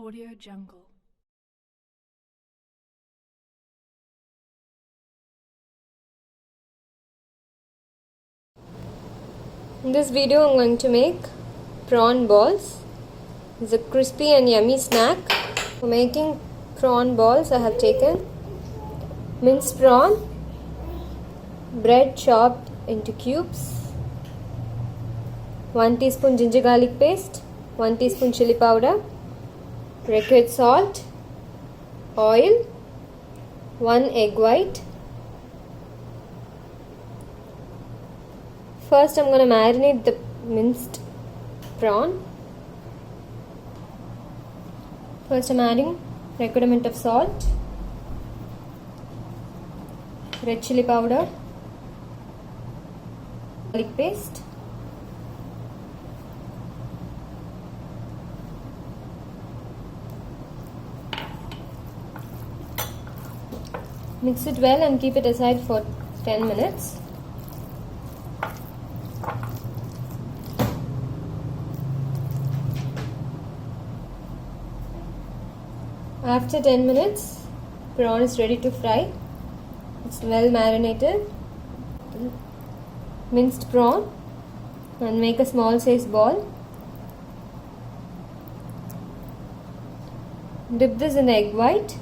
Audio Jungle. In this video I'm going to make prawn balls. It's a crispy and yummy snack. For making prawn balls I have taken minced prawn, bread chopped into cubes, 1 teaspoon ginger garlic paste, 1 teaspoon chili powder, requisite salt, oil, 1 egg white. First I'm going to marinate the minced prawn. First I'm adding requisite amount of salt, red chili powder, garlic paste, mix it well and keep it aside for 10 minutes. After 10 minutes, prawn is ready to fry. It's well marinated. Minced prawn and make a small size ball. Dip this in the egg white.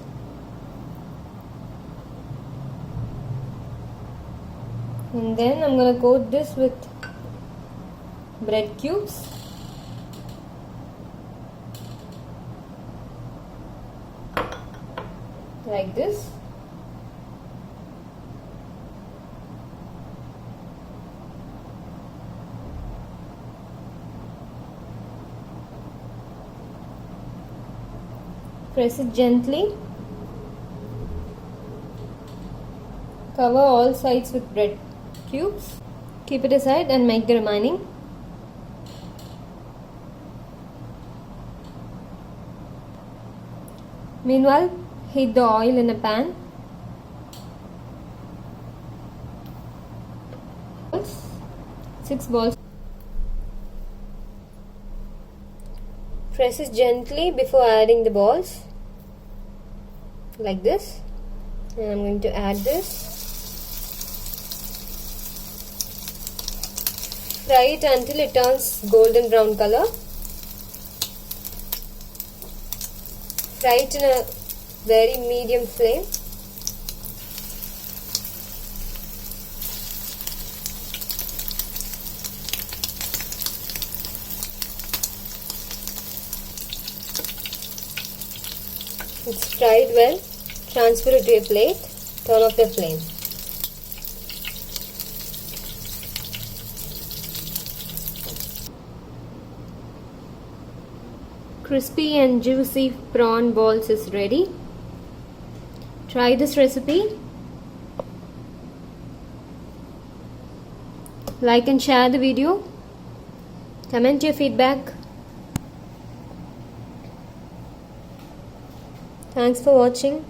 And then I'm going to coat this with bread cubes. Like this. Press it gently. Cover all sides with bread cubes. Keep it aside and make the remaining. Meanwhile, heat the oil in a pan. 6 balls. Press it gently before adding the balls. Like this. And I'm going to add this. Fry it until it turns golden brown color. Fry it in a very medium flame. It's fried well. Transfer it to a plate. Turn off the flame. Crispy and juicy prawn balls is ready. Try this recipe. Like and share the video. Comment your feedback. Thanks for watching.